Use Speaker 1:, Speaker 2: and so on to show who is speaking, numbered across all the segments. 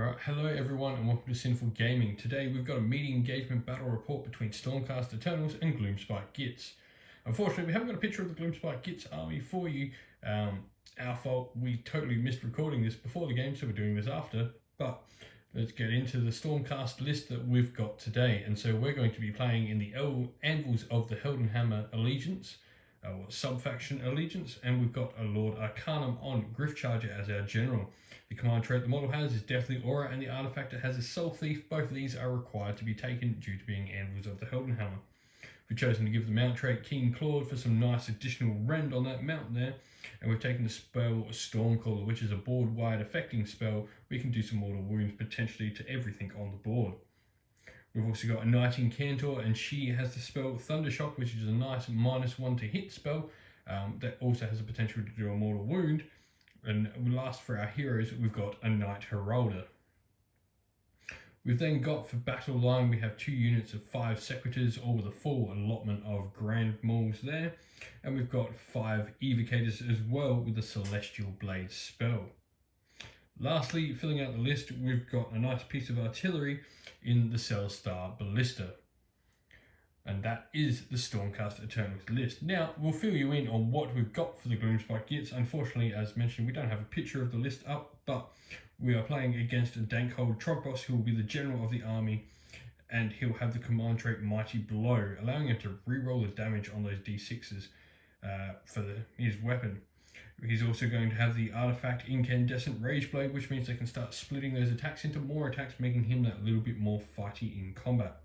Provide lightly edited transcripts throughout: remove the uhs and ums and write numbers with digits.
Speaker 1: Alright, hello everyone and welcome to Sinful Gaming. Today we've got a meeting engagement battle report between Stormcast Eternals and Gloomspite Gitz. Unfortunately we haven't got a picture of the Gloomspite Gitz army for you. Our fault, we totally missed recording this before the game, so we're doing this after. But let's get into the Stormcast list that we've got today. And so we're going to be playing in the Anvils of the Heldenhammer Allegiance, or Sub-Faction Allegiance, and we've got a Lord Arcanum on Griffcharger as our general. The command trait the model has is Deathly Aura, and the artifact it has is Soul Thief. Both of these are required to be taken due to being Anvils of the Heldenhammer. We've chosen to give the mount trait Keen Clawed for some nice additional rend on that mount there, and we've taken the spell Stormcaller, which is a board-wide affecting spell. We can do some mortal wounds potentially to everything on the board. We've also got a Knight Incantor, and she has the spell Thundershock, which is a nice -1 to hit spell that also has the potential to do a mortal wound. And last for our heroes, we've got a Knight Heralder. We've then got for battle line, we have 2 units of 5 Secretors, all with a full allotment of Grand Mauls there. And we've got 5 Evocators as well with the Celestial Blade spell. Lastly, filling out the list, we've got a nice piece of artillery in the Cellstar Ballista. And that is the Stormcast Eternals list. Now, we'll fill you in on what we've got for the Gloomspite Gitz. Unfortunately, as mentioned, we don't have a picture of the list up, but we are playing against a Dankhold Trogboss, who will be the general of the army, and he'll have the command trait Mighty Blow, allowing him to reroll the damage on those d6s for his weapon. He's also going to have the artifact Incandescent Rageblade, which means they can start splitting those attacks into more attacks, making him that little bit more fighty in combat.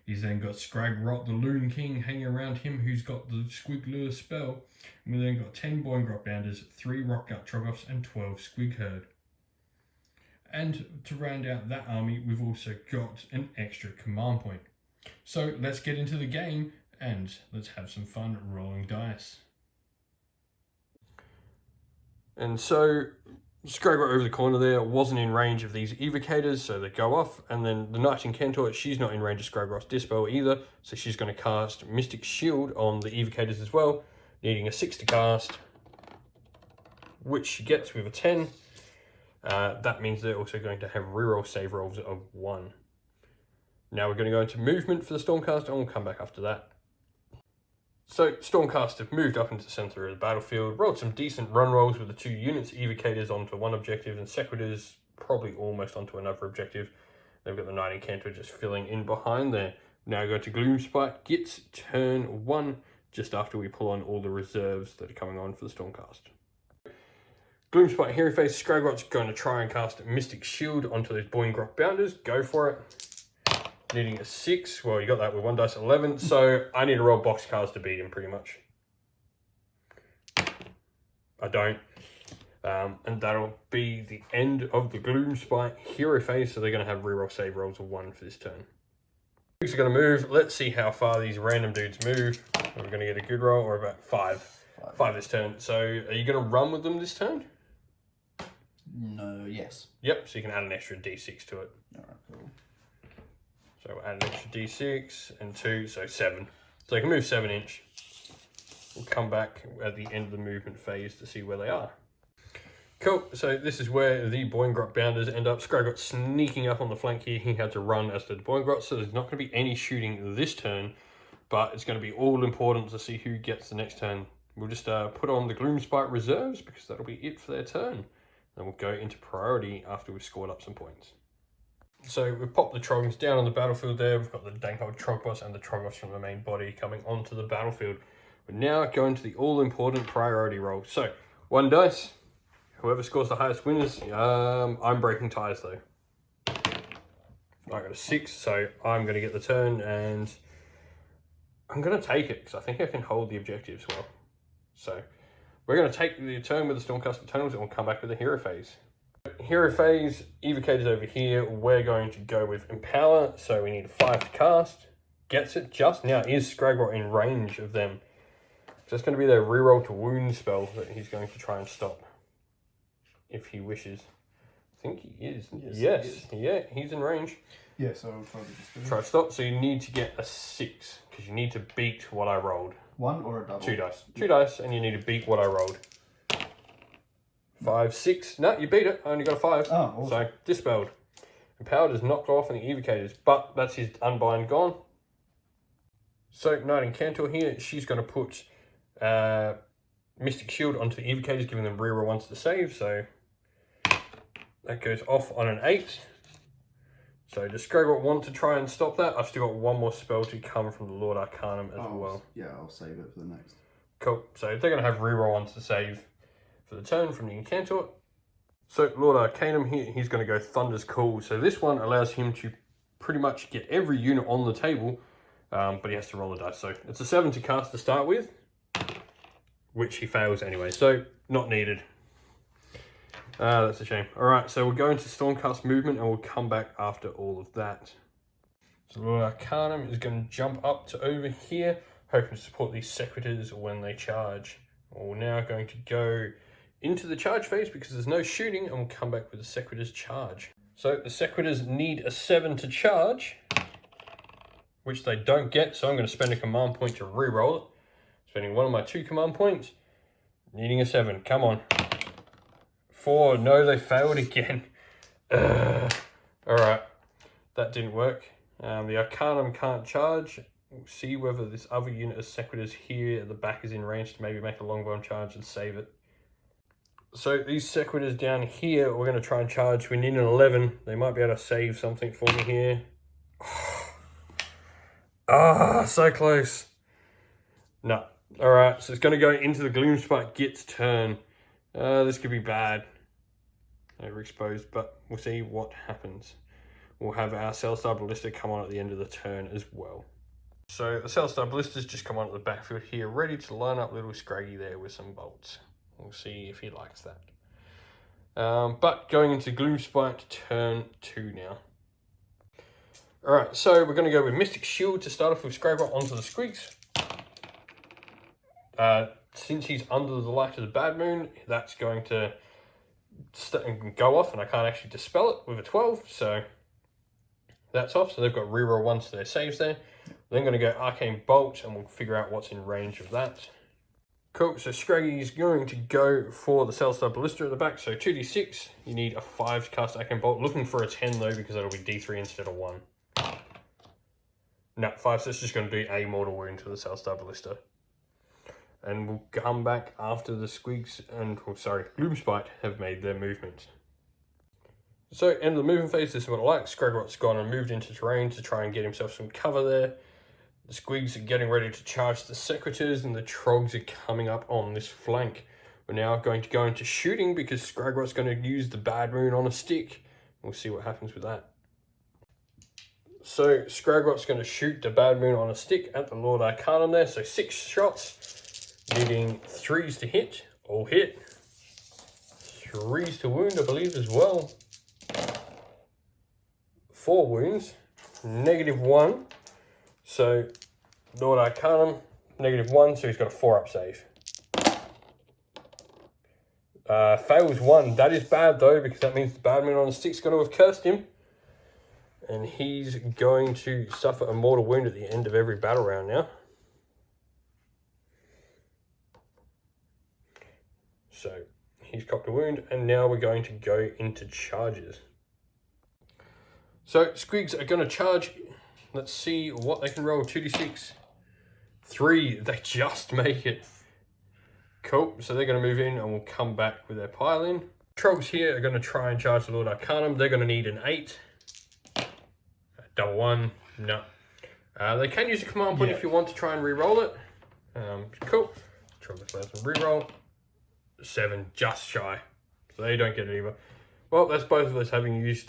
Speaker 1: He's then got Scragrot, the Loon King, hanging around him, who's got the Squiglure spell. And we've then got 10 Boingrot Bounders, 3 Rockgut Troggoths, and 12 Squigherd. And to round out that army, we've also got an extra command point. So let's get into the game and let's have some fun rolling dice. And so Scragrot over the corner there wasn't in range of these evocators, so they go off. And then the Knight Incantor, she's not in range of Scragrot's Dispel either, so she's going to cast Mystic Shield on the evocators as well, needing a 6 to cast, which she gets with a 10. That means they're also going to have reroll save rolls of 1. Now we're going to go into movement for the Stormcast, and we'll come back after that. So Stormcast have moved up into the centre of the battlefield, rolled some decent run rolls with the 2 units, evocators onto one objective and Secretors probably almost onto another objective. They've got the Knight Incantor just filling in behind there. Now go to Gloomspite Gitz, turn 1, just after we pull on all the reserves that are coming on for the Stormcast. Gloomspite Hero Face, Scragrot's going to try and cast Mystic Shield onto those Boingrot Bounders. Go for it. Needing a 6. Well, you got that with 1 dice 11, so I need to roll box cards to beat him, pretty much. I don't. And that'll be the end of the Gloomspite Hero Phase, so they're going to have reroll save rolls of 1 for this turn. Are going to move. Let's see how far these random dudes move. Are we going to get a good roll, or about 5? 5 this turn. So are you going to run with them this turn?
Speaker 2: No, yes.
Speaker 1: Yep, so you can add an extra d6 to it.
Speaker 2: Alright, cool.
Speaker 1: So we'll add an extra d6 and 2, so 7. So they can move 7 inch. We'll come back at the end of the movement phase to see where they are. Cool, so this is where the Boingrot Bounders end up. Scragrot sneaking up on the flank here. He had to run as did the Boingrot, so there's not going to be any shooting this turn, but it's going to be all important to see who gets the next turn. We'll just put on the Gloomspite reserves because that'll be it for their turn. And we'll go into priority after we've scored up some points. So we've popped the Trogs down on the battlefield there. We've got the Dankhold Trogboss and the Trogboss from the main body coming onto the battlefield. We're now going to the all-important priority roll. So, 1 dice. Whoever scores the highest wins. I'm breaking ties though. I got a 6, so I'm going to get the turn and I'm going to take it because I think I can hold the objectives well. So, we're going to take the turn with the Stormcast Eternals and we'll come back with the Hero Phase. Hero Phase, Evocators over here, we're going to go with Empower, so we need a 5 to cast. Gets it just now. Is Scragrot in range of them? So it's going to be their reroll to wound spell that he's going to try and stop. If he wishes. I think he is. Yes. He is. Yeah, he's in range.
Speaker 2: Yeah, so I'll probably just
Speaker 1: try to stop, so you need to get a 6, because you need to beat what I rolled.
Speaker 2: 1 or a double?
Speaker 1: 2 dice. 2 dice, and you need to beat what I rolled. 5, 6. No, you beat it. I only got a 5.
Speaker 2: Oh, awesome.
Speaker 1: So, dispelled. Empowered is knocked off and the evocators, but that's his unbind gone. So Knight and Cantor here, she's going to put Mystic Shield onto the evocators, giving them reroll once to save, so that goes off on an 8. So does Scraggot want to try and stop that? I've still got one more spell to come from the Lord Arcanum as well.
Speaker 2: Yeah, I'll save it for the next.
Speaker 1: Cool. So they're going to have reroll once to save for the turn from the Incantor. So Lord Arcanum here, he's going to go Thunder's Call. So this one allows him to pretty much get every unit on the table, but he has to roll the dice. So it's a 7 to cast to start with, which he fails anyway. So not needed. That's a shame. Alright, so we'll go into Stormcast movement and we'll come back after all of that. So Lord Arcanum is going to jump up to over here, hoping to support these Sequitors when they charge. We're now going to go into the charge phase because there's no shooting, and we'll come back with the Sequitors charge. So the Sequitors need a 7 to charge, which they don't get, so I'm going to spend a command point to reroll it. Spending one of my 2 command points, needing a 7. Come on. 4, no, they failed again. Alright, that didn't work. The Arcanum can't charge. We'll see whether this other unit of Sequitors here at the back is in range to maybe make a longbowed charge and save it. So these Sequitors down here, we're going to try and charge. We need an 11. They might be able to save something for me here. So close. No. Alright, so it's going to go into the Gloomspite Gitz turn. This could be bad. Overexposed, but we'll see what happens. We'll have our Cellstar Ballista come on at the end of the turn as well. So the Cellstar Ballista's just come on at the backfield here, ready to line up little Scraggy there with some bolts. We'll see if he likes that. But going into Gloomspite turn 2 now. Alright, so we're going to go with Mystic Shield to start off with Scraggot onto the Squigs. Since he's under the light of the Bad Moon, that's going to go off, and I can't actually dispel it with a 12, so that's off. So they've got reroll once to their saves there. Then going to go Arcane Bolt, and we'll figure out what's in range of that. Cool, so Scraggy's going to go for the Cellstar Ballista at the back, so 2d6. You need a 5 to cast Arcane Bolt. Looking for a 10 though, because that'll be d3 instead of 1. No, 5, so it's just going to do a mortal wound to the Cellstar Ballista. And we'll come back after the Squigs and, Gloomspite have made their movement. So, end of the movement phase, this is what I like. Scraggot's gone and moved into terrain to try and get himself some cover there. The Squigs are getting ready to charge the Sequitors, and the Trogs are coming up on this flank. We're now going to go into shooting because Scraggot's going to use the Bad Moon on a stick. We'll see what happens with that. So, Scraggot's going to shoot the Bad Moon on a stick at the Lord Arcanum there. So, 6 shots. Needing 3s to hit, all hit. 3s to wound, I believe, as well. 4 wounds, -1. So, Lord Arcanum, -1, so he's got a 4-up save. Fails 1, that is bad though, because that means the Bad Moon on the stick's going to have cursed him. And he's going to suffer a mortal wound at the end of every battle round now. So he's copped a wound, and now we're going to go into charges. So Squigs are going to charge. Let's see what they can roll. 2d6. 3, they just make it. Cool, so they're going to move in and we'll come back with their pile in. Trogs here are going to try and charge the Lord Arcanum. They're going to need an 8. Double 1, no. They can use a command point if you want to try and re-roll it. Cool. Trogs allows them re-roll. 7, just shy. So they don't get it either. Well, that's both of us having used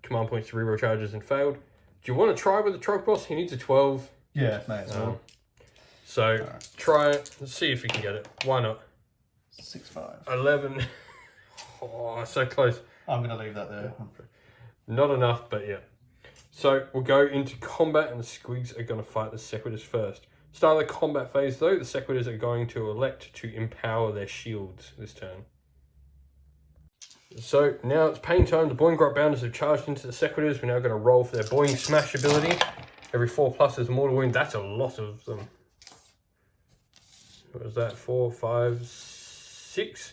Speaker 1: command points to reroll charges and failed. Do you want to try with the Trog boss? He needs a 12.
Speaker 2: Yeah, may as well.
Speaker 1: So try it. Let's see if we can get it. Why not?
Speaker 2: 6-5.
Speaker 1: 11. Oh, so close.
Speaker 2: I'm going to leave that there.
Speaker 1: Not enough, but yeah. So we'll go into combat, and the Squigs are going to fight the Sequitors first. Start of the combat phase though, the Sequitors are going to elect to empower their shields this turn. So now it's pain time. The Boing Grot Bounders have charged into the Sequitors. We're now going to roll for their Boing Smash ability. Every 4+ is a mortal wound. That's a lot of them. What was that? 4, 5, 6?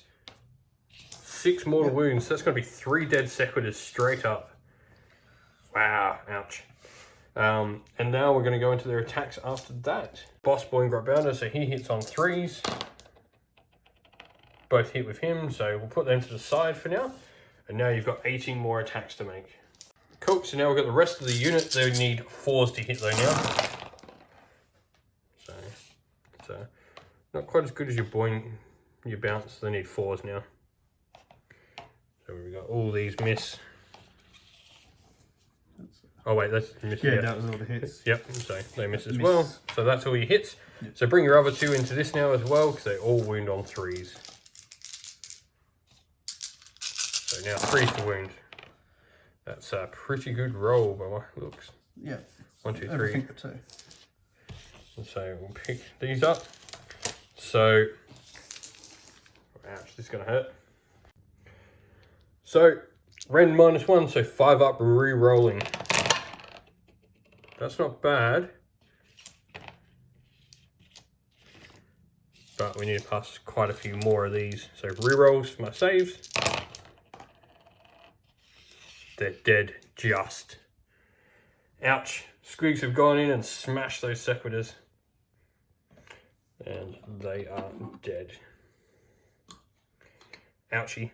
Speaker 1: 6 mortal wounds. So that's going to be 3 dead Sequitors straight up. Wow, ouch. And now we're going to go into their attacks after that. Boss Boy and Bounder, so he hits on 3s. Both hit with him, so we'll put them to the side for now. And now you've got 18 more attacks to make. Cool, so now we've got the rest of the unit. They need 4s to hit though now. So not quite as good as your bounce. They need 4s now. So we got all these miss. Oh wait, that's miss.
Speaker 2: Yeah, that was all the hits.
Speaker 1: Yep, so they miss as well. So that's all your hits. Yep. So bring your other 2 into this now as well, because they all wound on 3s. So now 3s for wound. That's a pretty good roll by my looks.
Speaker 2: Yeah.
Speaker 1: 1, 2, 3.
Speaker 2: Everything for 2.
Speaker 1: And so we'll pick these up. So, ouch, this is going to hurt. So, Ren -1, so 5 up, re-rolling. That's not bad. But we need to pass quite a few more of these. So, re-rolls for my saves. They're dead, just. Ouch. Squigs have gone in and smashed those sequitors. And they are dead. Ouchie.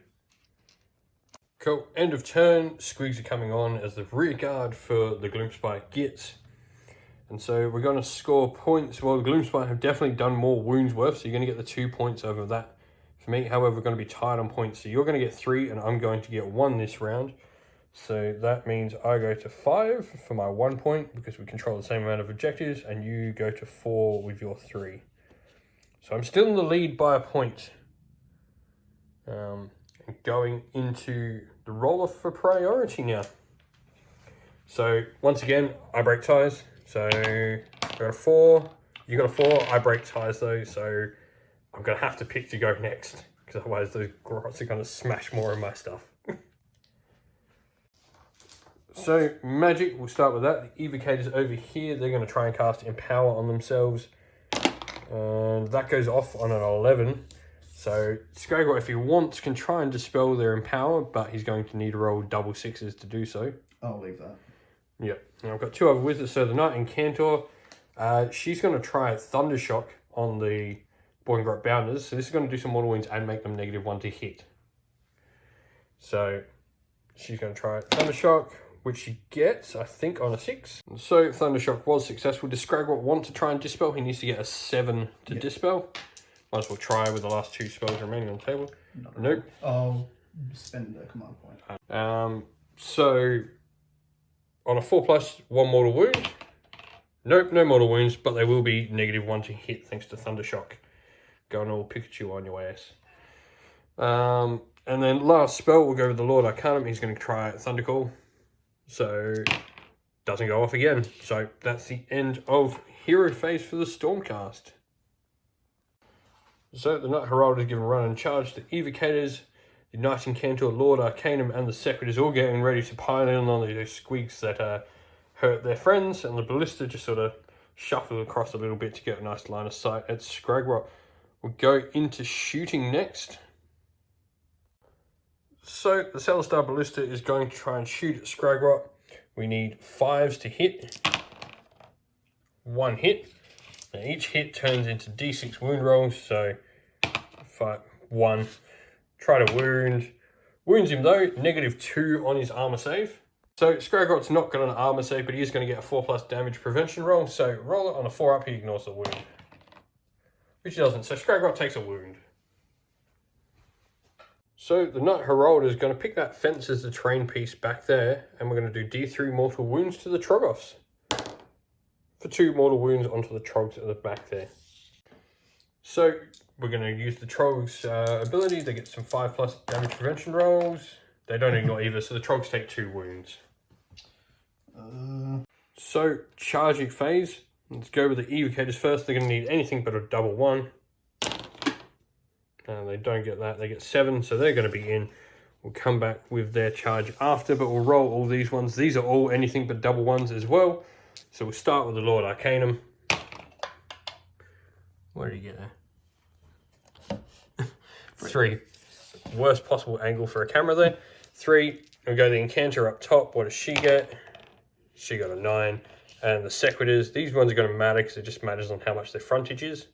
Speaker 1: Cool. End of turn. Squigs are coming on as the rear guard for the Gloomspite Gitz. And so we're going to score points. Well, the Gloomspite have definitely done more wounds worth, so you're going to get the 2 points over that for me. However, we're going to be tied on points. So you're going to get 3 and I'm going to get 1 this round. So that means I go to 5 for my 1 point because we control the same amount of objectives, and you go to 4 with your 3. So I'm still in the lead by a point. And going into the roll-off for priority now. So once again, I break ties. So I got a 4, you got a 4, I break ties though, so I'm going to have to pick to go next, because otherwise those grots are going to smash more of my stuff. So magic, we'll start with that. The evocators over here, they're going to try and cast Empower on themselves. And that goes off on an 11. So Scragor, if he wants, can try and dispel their Empower, but he's going to need to roll double 6s to do so.
Speaker 2: I'll leave that.
Speaker 1: Yep. Now I've got 2 other wizards. So the Knight and Cantor, she's going to try Thundershock on the Boy and Bounders. So this is going to do some mortal wounds and make them -1 to hit. So she's going to try Thundershock, which she gets, I think, on a 6. So Thundershock was successful. Does Scragor want to try and dispel? He needs to get a 7 to dispel. Might as well try with the last 2 spells remaining on the table. Nope.
Speaker 2: I'll spend the command point.
Speaker 1: So on a 4+, 1 mortal wound. Nope, no mortal wounds, but they will be -1 to hit thanks to Thundershock. Going all Pikachu on your ass. And then last spell, we'll go with the Lord Arcanum. He's going to try Thundercall. So, doesn't go off again. So, that's the end of Hero Phase for the Stormcast. So, the Knight Herald is given run and charge. The Evocators, the Knight Incantor, Lord Arcanum, and the Secret is all getting ready to pile in on those squigs that hurt their friends. And the Ballista just sort of shuffle across a little bit to get a nice line of sight at Scragrot. We'll go into shooting next. So the Celestar Ballista is going to try and shoot at Scragrot. We need 5s to hit. 1 hit. Now each hit turns into D6 wound rolls. So 1. Try to wound. Wounds him though. -2 on his armor save. So Scragrot's not got an armor save, but he is going to get a 4+ damage prevention roll. So roll it on a 4 up. He ignores the wound, which he doesn't. So Scragrot takes a wound. So the Knight Herald is going to pick that fence as the terrain piece back there, and we're going to do D3 mortal wounds to the Troggoths. For 2 mortal wounds onto the Trogs at the back there. So we're going to use the Trogs' ability. They get some 5+ damage prevention rolls. They don't ignore either, so the Trogs take 2 wounds. So charging phase. Let's go with the Evocators first. They're going to need anything but a double 1. And they don't get that. They get 7, so they're going to be in. We'll come back with their charge after, but we'll roll all these ones. These are all anything but double 1s as well. So we'll start with the Lord Arcanum. What did you get there? 3. Worst possible angle for a camera there. 3. We'll go the Incantor up top. What does she get? She got a 9. And the Sequitors, these ones are going to matter because it just matters on how much their frontage is.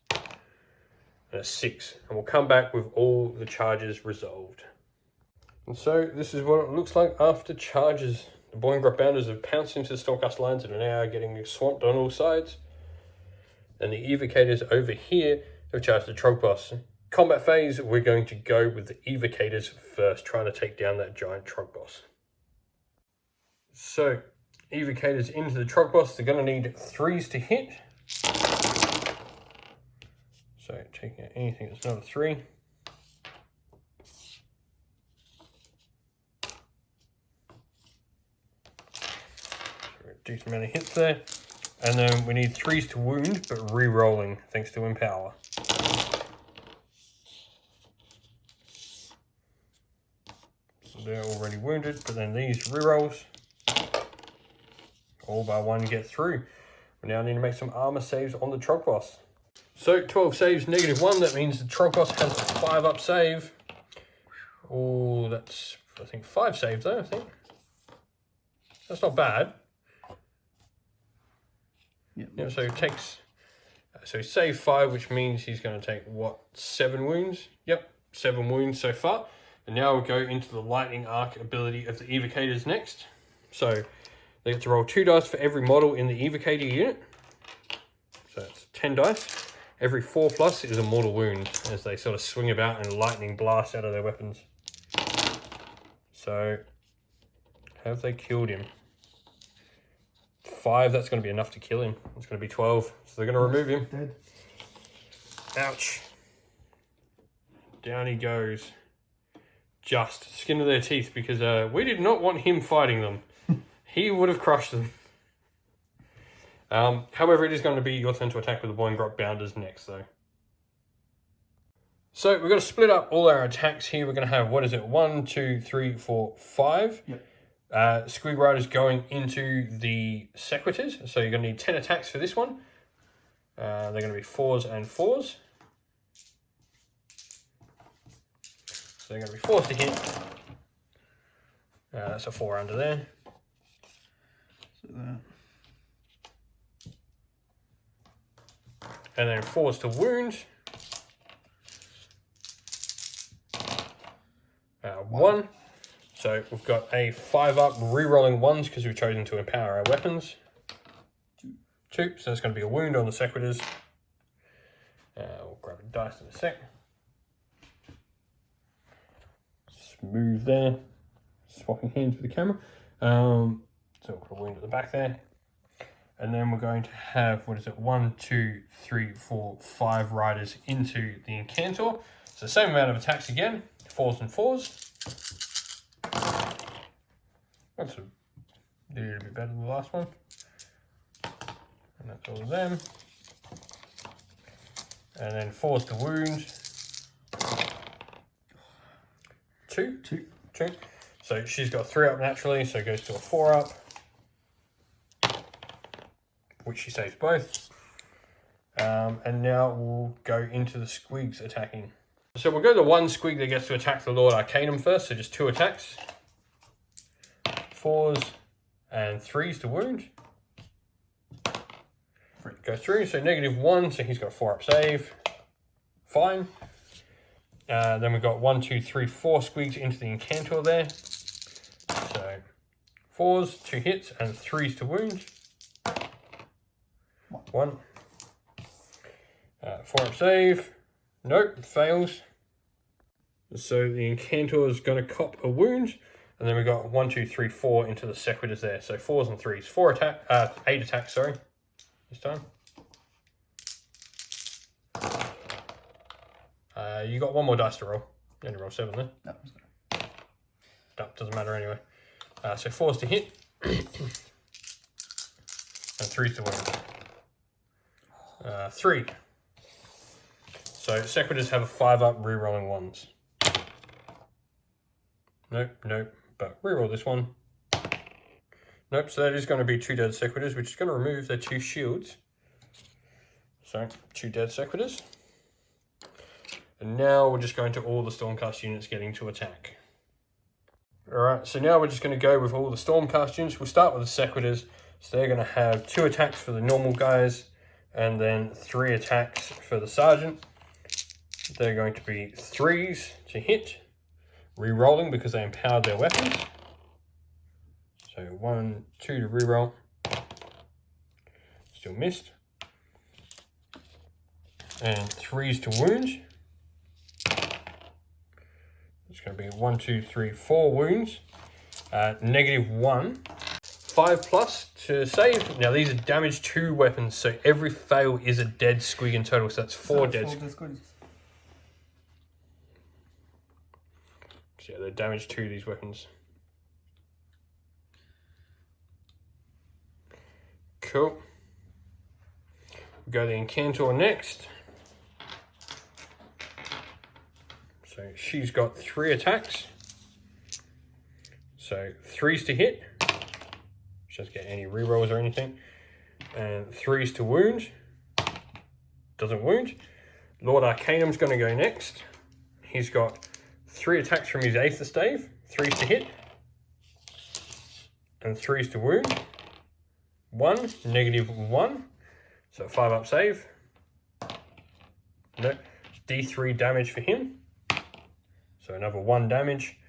Speaker 1: And a 6. And we'll come back with all the charges resolved. And so this is what it looks like after charges. The Boy and Grot Bounders have pounced into the Stormcast lines and are now getting swamped on all sides. And the Evocators over here have charged the Trog Boss. Combat phase, we're going to go with the Evocators first, trying to take down that giant Trog Boss. So, Evocators into the Trog Boss, they're going to need 3s to hit. So, taking out anything that's not a 3. Decent amount of hits there. And then we need 3s to wound, but re-rolling thanks to Empower. So they're already wounded, but then these re-rolls, all by 1 get through. We now need to make some armor saves on the Trog Boss. So 12 saves, -1. That means the Trog Boss has a 5-up save. Oh, that's, I think, 5 saves though, I think. That's not bad. Yeah, so he takes, so he saved 5, which means he's going to take, what, 7 wounds? Yep, 7 wounds so far. And now we'll go into the Lightning Arc ability of the Evocators next. So they get to roll 2 dice for every model in the Evocator unit. So that's 10 dice. Every 4+ is a mortal wound as they sort of swing about and lightning blast out of their weapons. So, have they killed him? 5, that's going to be enough to kill him. It's going to be 12, so they're going to remove him.
Speaker 2: Dead.
Speaker 1: Ouch. Down he goes. Just skin of their teeth, because we did not want him fighting them. He would have crushed them. However, it is going to be your turn to attack with the Boy and Grot Bounders next, though. So we're going to split up all our attacks here. We're going to have, what is it, 1, 2, 3, 4, 5.
Speaker 2: Yep.
Speaker 1: Squig Riders going into the Sequitors. So you're going to need 10 attacks for this one. They're going to be 4s and 4s. So they're going to be 4s to hit. That's a 4 under there.
Speaker 2: So that.
Speaker 1: And then 4s to wound. 1. So we've got a 5-up re-rolling 1s because we've chosen to empower our weapons. 2, so that's going to be a wound on the Sequitors. We'll grab a dice in a sec. Smooth there. Swapping hands with the camera. So we'll put a wound at the back there. And then we're going to have, what is it, 1, 2, 3, 4, 5 riders into the Incantor. So same amount of attacks again, 4s and 4s. That's a little bit better than the last one. And that's all of them. And then 4s to wound. 2. 2. So she's got 3-up naturally, so it goes to a 4-up. Which she saves both. And now we'll go into the Squigs attacking. So we'll go to the 1 Squig that gets to attack the Lord Arcanum first, so just 2 attacks. 4s and 3s to wound. Go through, so -1, so he's got a 4-up save. Fine. Then we've got 1, 2, 3, 4 Squigs into the Incantor there. So 4s, 2 hits, and 3s to wound. 1. 4-up save. Nope, fails. So the Incantor is going to cop a wound. And then we got 1, 2, 3, 4 into the Sequitors there. So 4s and 3s. 8 attacks, sorry. This time. You got 1 more dice to roll. You only roll 7 there.
Speaker 2: No,
Speaker 1: No, doesn't matter anyway. So 4s to hit. And 3s to wound. 3. So Sequitors have a 5-up re-rolling 1s. Nope. But re-roll this one. Nope, so that is going to be 2 dead Sequitors, which is going to remove their 2 shields. So, 2 dead Sequitors. And now we're just going to all the Stormcast units getting to attack. Alright, so now we're just going to go with all the Stormcast units. We'll start with the Sequitors. So they're going to have 2 attacks for the normal guys, and then 3 attacks for the sergeant. They're going to be 3s to hit, re-rolling because they empowered their weapons. So 1, 2 to re-roll. Still missed. And 3s to wound. It's going to be 1, 2, 3, 4 wounds. -1. 5+ to save. Now these are damage 2 weapons, so every fail is a dead squig in total. So that's 4 dead squigs. So yeah, they're damage 2, these weapons. Cool. We'll go the Incantor next. So she's got 3 attacks. So 3s to hit. She doesn't get any rerolls or anything. And 3s to wound. Doesn't wound. Lord Arcanum's going to go next. He's got 3 attacks from his Aether Stave. 3s to hit. And 3s to wound. 1, -1. So 5 up save. No. D3 damage for him. So another 1 damage.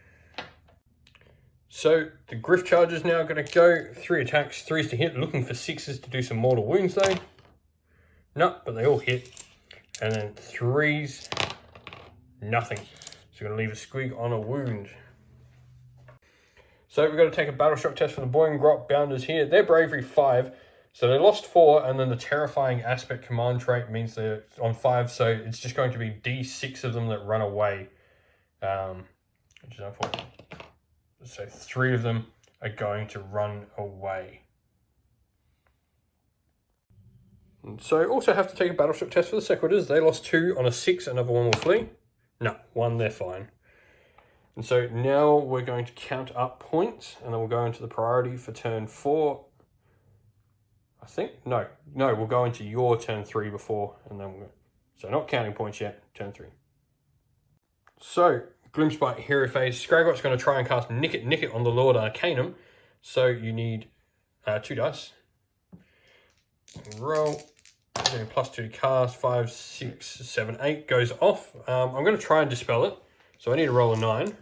Speaker 1: So the Griff Charge is now going to go 3 attacks, 3s to hit, looking for 6s to do some mortal wounds though. No, but they all hit. And then 3s, nothing. So we're going to leave a squig on a wound. So we've got to take a battle shock test for the Boy and Grot Bounders here. They're bravery 5, so they lost 4, and then the terrifying aspect command trait means they're on 5, so it's just going to be D6 of them that run away. Which is unfortunate. So 3 of them are going to run away. And so also have to take a battleship test for the Sequitors. They lost 2 on a 6, another 1 will flee. No, 1, they're fine. And so now we're going to count up points, and then we'll go into the priority for turn 4. I think, no, we'll go into your turn 3 before, and then we'll, so not counting points yet, turn 3. So, Gloomspite Hero Phase. Scragot's going to try and cast Nick It on the Lord Arcanum. So you need 2 dice. Roll. +2 to cast. 5, 6, 7, 8 goes off. I'm going to try and dispel it. So I need to roll a 9.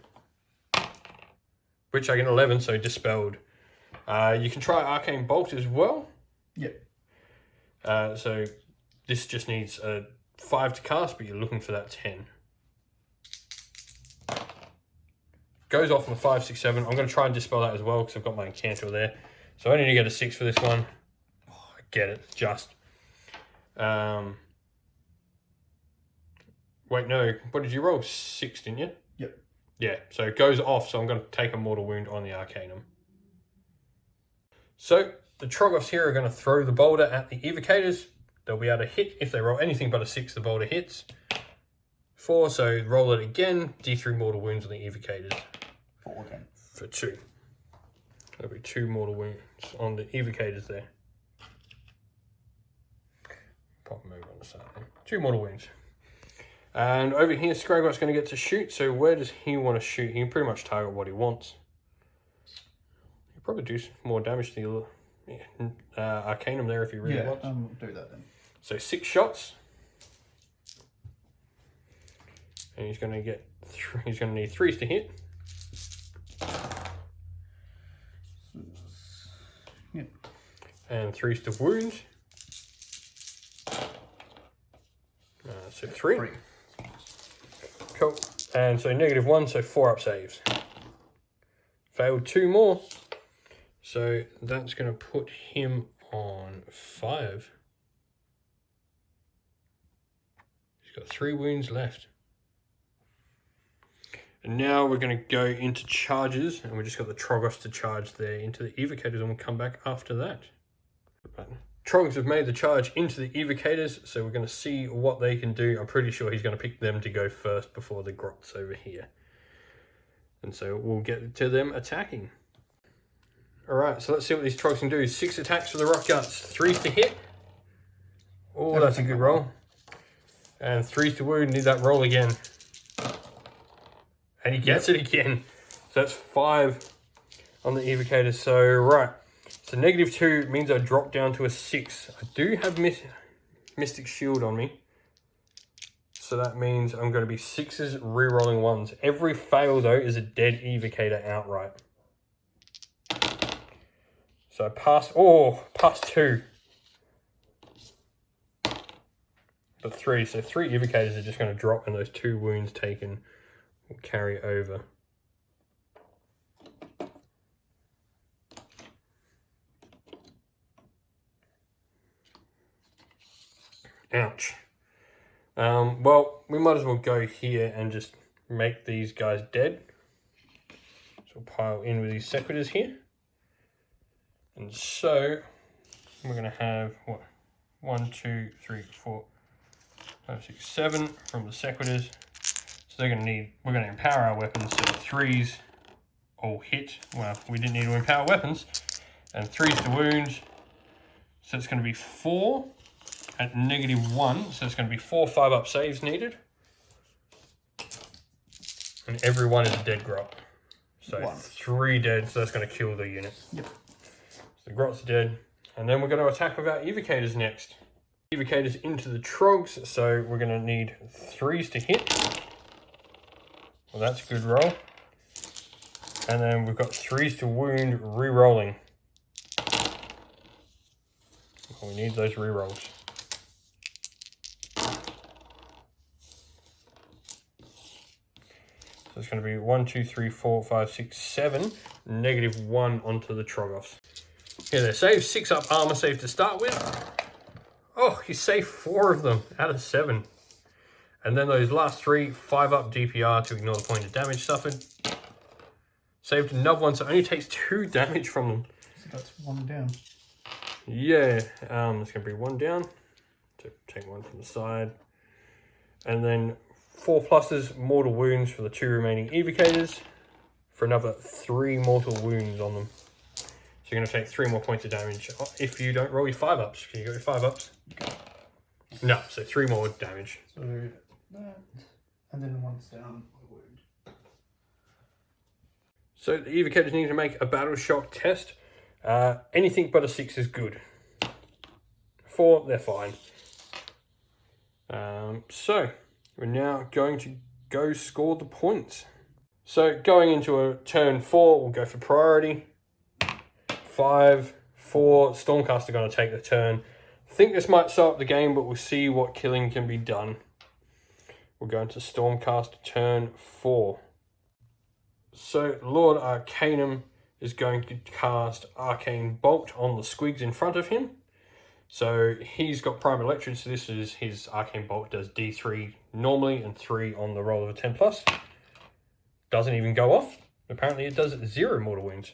Speaker 1: Which I get 11, so dispelled. You can try Arcane Bolt as well.
Speaker 2: Yep.
Speaker 1: So this just needs a 5 to cast, but you're looking for that 10. Goes off on a 5, 6, 7. I'm going to try and dispel that as well because I've got my Incantor there. So I only need to get a 6 for this one. Oh, I get it, just. Wait, no. What did you roll? 6, didn't you?
Speaker 2: Yep.
Speaker 1: Yeah, so it goes off, so I'm going to take a mortal wound on the Arcanum. So the Troggoths here are going to throw the boulder at the Evocators. They'll be able to hit if they roll anything but a 6, the boulder hits. 4, so roll it again. D3 mortal wounds on the Evocators.
Speaker 2: 4 again.
Speaker 1: For 2. There'll be 2 mortal wounds on the Evocators there. Pop them over on the side there. 2 mortal wounds. And over here, Scragot's going to get to shoot. So where does he want to shoot? He can pretty much target what he wants. He'll probably do more damage to the Arcanum there if he really wants.
Speaker 2: Yeah, do that then.
Speaker 1: So 6 shots. And he's going to get he's going to need 3s to hit.
Speaker 2: Yep.
Speaker 1: And 3s to wound. So 3. Cool. And so -1, so 4 up saves. Failed 2 more. So that's going to put him on 5. He's got 3 wounds left. And now we're going to go into charges, and we just got the Troggoths to charge there into the Evocators, and we'll come back after that. Troggoths have made the charge into the Evocators, so we're going to see what they can do. I'm pretty sure he's going to pick them to go first before the Grots over here. And so we'll get to them attacking. Alright, so let's see what these Troggoths can do. 6 attacks for the Rock Guts, 3s to hit. Oh, that's a good roll. And 3s to wound, need that roll again. And he gets it again. So that's 5 on the Evocators. So, right. So -2 means I drop down to a 6. I do have Mystic Shield on me. So that means I'm going to be 6s, rerolling 1s. Every fail, though, is a dead evocator outright. So I pass, pass 2. But 3, so 3 evocators are just going to drop, and those 2 wounds taken will carry over. Ouch. Well, we might as well go here and just make these guys dead. So we'll pile in with these sequitors here. And so we're going to have, what, 1, 2, 3, 4, 5, 6, 7 from the sequitors. So they're going to need, we're going to empower our weapons so 3s all hit. Well, we didn't need to empower weapons. And 3s to wound. So it's going to be 4. At -1, so it's going to be 4 5-up saves needed. And every one is a dead grot. So 3 dead, so that's going to kill the unit.
Speaker 2: Yep.
Speaker 1: So the grot's dead. And then we're going to attack with our evocators next. Evocators into the trogs, so we're going to need 3s to hit. Well, that's a good roll. And then we've got 3s to wound, re-rolling. We need those re-rolls. So it's going to be 1, 2, 3, 4, 5, 6, 7, -1 onto the Trogoths. Here they save 6-up armor save to start with. Oh, you save 4 of them out of 7. And then those last 3, 5-up DPR to ignore the point of damage suffered. Saved another one, so it only takes 2 damage from them.
Speaker 2: So that's 1 down.
Speaker 1: Yeah, it's going to be 1 down. So take 1 from the side. And then 4 pluses, mortal wounds for the 2 remaining evocators for another 3 mortal wounds on them. So you're going to take 3 more points of damage if you don't roll your 5-ups. Can you got your 5-ups?
Speaker 2: Okay.
Speaker 1: No, so 3 more damage.
Speaker 2: So that, and then 1's down, a wound.
Speaker 1: So the evocators need to make a battle shock test. Anything but a 6 is good. 4, they're fine. So we're now going to go score the points. So going into a turn 4, we'll go for priority. 5, 4, Stormcast are going to take the turn. I think this might start up the game, but we'll see what killing can be done. We'll go into Stormcast turn 4. So Lord Arcanum is going to cast Arcane Bolt on the squigs in front of him. So he's got Prime Electrode, so this is his Arcane Bolt, does D3 normally and 3 on the roll of a 10+. Doesn't even go off. Apparently it does 0 mortal wounds.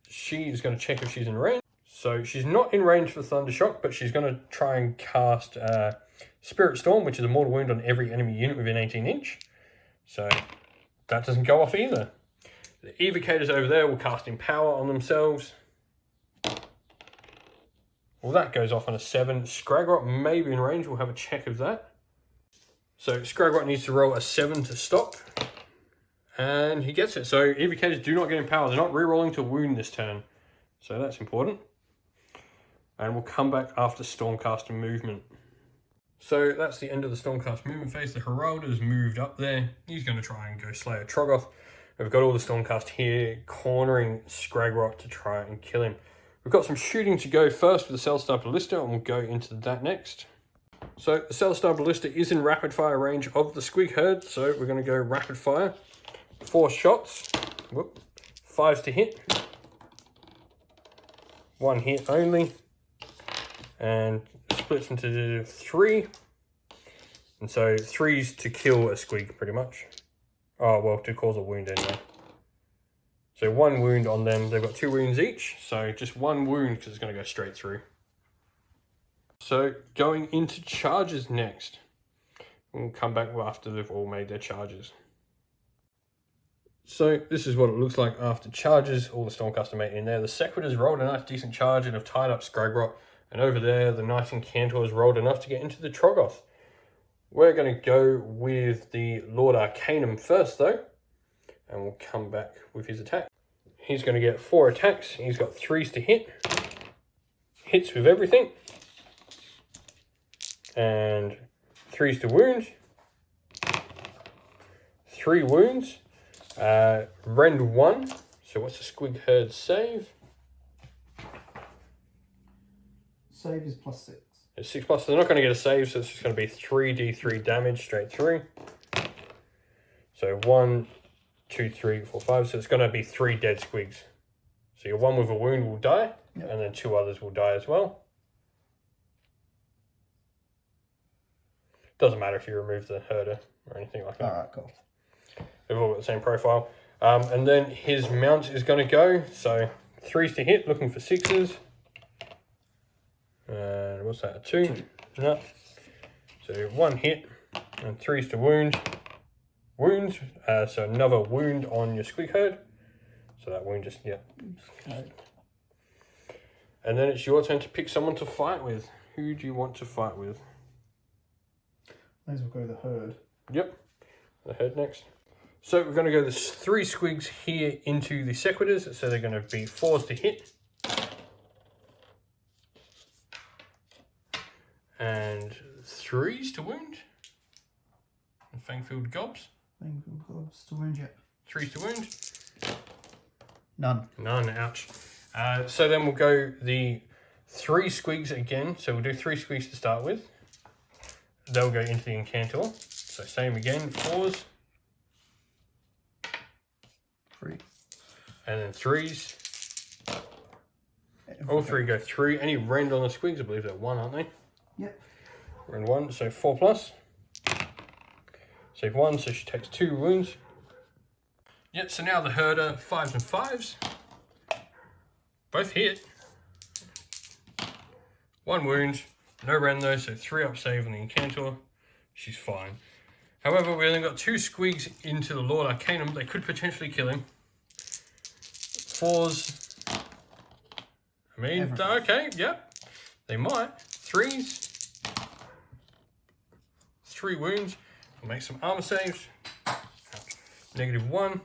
Speaker 1: She's going to check if she's in range. So she's not in range for Thundershock, but she's going to try and cast Spirit Storm, which is a mortal wound on every enemy unit within 18 inch. So that doesn't go off either. The evocators over there will cast Empower on themselves. Well, that goes off on a 7. Scragrot may be in range. We'll have a check of that. So Scragrot needs to roll a 7 to stop. And he gets it. So evocators do not get Empower. They're not re-rolling to wound this turn. So that's important. And we'll come back after Stormcast movement. So that's the end of the Stormcast movement phase. The Heralder's moved up there. He's going to try and go slay a Troggoth. We've got all the Stormcast here cornering Scragrot to try and kill him. We've got some shooting to go first with the Cellstar Ballista, and we'll go into that next. So the Cellstar Ballista is in rapid fire range of the squig herd, so we're going to go rapid fire. 4 shots. Whoop. 5s to hit. 1 hit only. And splits into 3. And so 3s to kill a squig, pretty much. Oh, well, to cause a wound anyway. So 1 wound on them. They've got 2 wounds each. So just 1 wound because it's going to go straight through. So going into charges next. We'll come back after they've all made their charges. So this is what it looks like after charges. All the Stormcast are made in there. The Sequitors rolled a nice decent charge and have tied up Scragrot. And over there, the Knights and Cantors rolled enough to get into the Troggoth. We're going to go with the Lord Arcanum first, though. And we'll come back with his attack. he's going to get 4 attacks. He's got 3s to hit. Hits with everything. And 3s to wound. 3 wounds. Rend 1. So what's the Squig Herd save?
Speaker 2: Save is +6.
Speaker 1: It's 6+. So they're not going to get a save, so it's just going to be 3d3 damage straight through. So 1, 2, 3, 4, 5. So it's going to be 3 dead squigs. So your one with a wound will die, and then 2 others will die as well. Doesn't matter if you remove the herder or anything like that.
Speaker 2: Alright, cool.
Speaker 1: They've all got the same profile. And then his mount is going to go. So 3s to hit, looking for 6s. And what's that? 2? No. So 1 hit and 3s to wound. Wounds. So another wound on your Squig Herd. So that wound just, yeah.
Speaker 2: Okay.
Speaker 1: And then it's your turn to pick someone to fight with. Who do you want to fight with?
Speaker 2: May as well go the herd.
Speaker 1: Yep. The herd next. So we're going to go the 3 squigs here into the sequitors. So they're going to be 4s to hit. And 3s to wound. And Fangfield Gobs.
Speaker 2: Fangfield Gobs to wound, yep.
Speaker 1: 3s to wound.
Speaker 2: None.
Speaker 1: None, ouch. So then we'll go the 3 squigs again. So we'll do 3 squigs to start with. They'll go into the Incantor. So same again, 4s.
Speaker 2: 3.
Speaker 1: And then 3s. All 3 go through. Any rend on the squigs? I believe they're 1, aren't they?
Speaker 2: Yep.
Speaker 1: Rend 1, so 4+. Save 1, so she takes 2 wounds. Yep, so now the herder, 5s and 5s. Both hit. 1 wound. No rend though, so 3 up save on the Incantor. She's fine. However, we only got 2 squigs into the Lord Arcanum. They could potentially kill him. 4s. I mean,
Speaker 2: Everything.
Speaker 1: okay, yep. They might. 3s. 3 wounds. We'll make some armor saves. -1.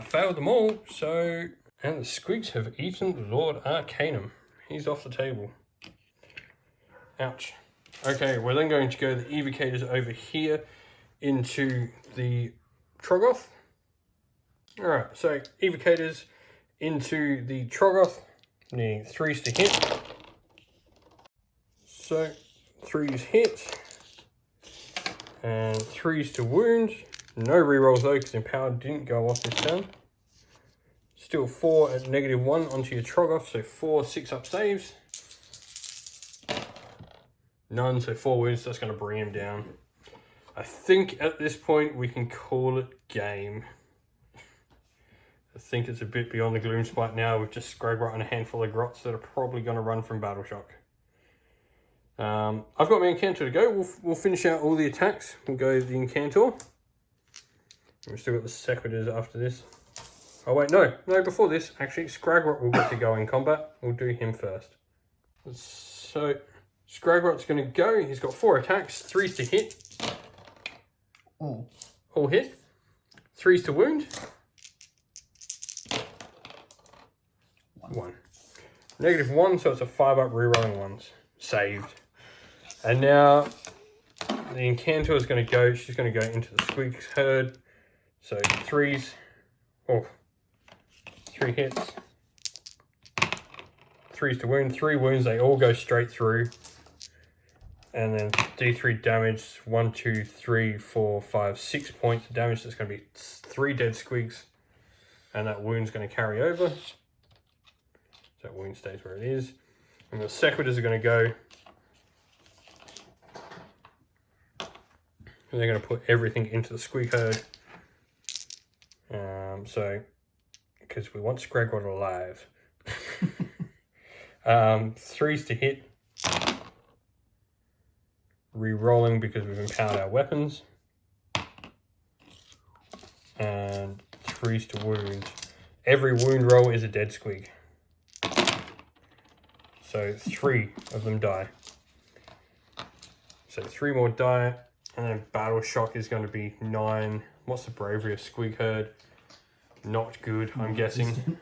Speaker 1: Failed them all, so... And the squigs have eaten Lord Arcanum. He's off the table. Ouch. Okay, we're then going to go the Evocators over here into the Troggoth. Alright, so Evocators into the Troggoth. Needing 3s to hit. So, 3s hit. And 3s to wound. No rerolls though, because Empowered didn't go off this turn. Still 4 at -1 onto your Troggoth, so 4 6-up saves. None, so 4 wounds, that's going to bring him down. I think at this point we can call it game. I think it's a bit beyond the Gloomspite now. We've just Scrogrot and a handful of Grots that are probably going to run from Battle Shock. I've got my Incantor to go. We'll finish out all the attacks. We'll go the Incantor. We've still got the Sequitors after this. Oh wait, no, before this, actually, Scrogrot will get to go in combat. We'll do him first. So, Scrogrot's going to go. He's got 4 attacks, 3s to hit. All hit. 3s to wound. 1. -1, so it's a 5-up rerolling ones. Saved. And now, the Incantor is going to go. She's going to go into the Squig Herd. So, 3s. Oh. 3 hits. 3s to wound. 3 wounds. They all go straight through. And then D3 damage. 1, 2, 3, 4, 5, 6 points of damage. That's going to be 3 dead squigs. And that wound's going to carry over. So that wound stays where it is. And the Sequitors are going to go. And they're going to put everything into the Squig Herd. So, because we want Scrogrot alive. 3s to hit. Re-rolling because we've empowered our weapons. And 3s to wound. Every wound roll is a dead squig. So 3 of them die. So 3 more die. And then Battle Shock is going to be 9. What's the bravery of Squig Herd? not good, I'm guessing.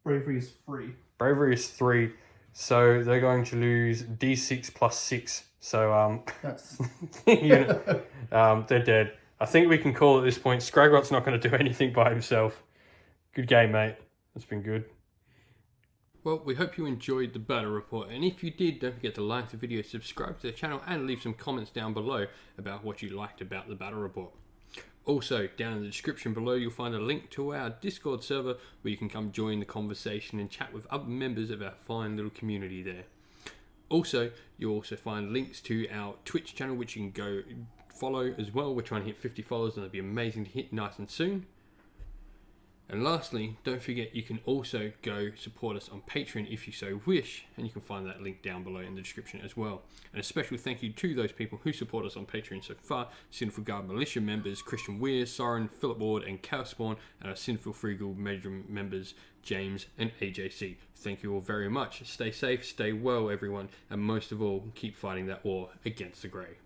Speaker 2: Bravery is 3.
Speaker 1: Bravery is 3, so they're going to lose D6 plus 6. So
Speaker 2: That's
Speaker 1: they're dead. I think we can call at this point. Scragrot's not going to do anything by himself. Good game, mate. That's been good. Well, we hope you enjoyed the battle report, and if you did, don't forget to like the video, subscribe to the channel, and leave some comments down below about what you liked about the battle report. Also, down in the description below, you'll find a link to our Discord server where you can come join the conversation and chat with other members of our fine little community there. Also, you'll also find links to our Twitch channel, which you can go follow as well. We're trying to hit 50 followers, and that'd be amazing to hit nice and soon. And lastly, don't forget you can also go support us on Patreon if you so wish, and you can find that link down below in the description as well. And a special thank you to those people who support us on Patreon so far: Sinful Guard Militia members Christian Weir, Soren, Philip Ward and Chaos Spawn, and our Sinful Freegal Major members James and AJC. Thank you all very much. Stay safe, stay well everyone, and most of all, keep fighting that war against the Grey.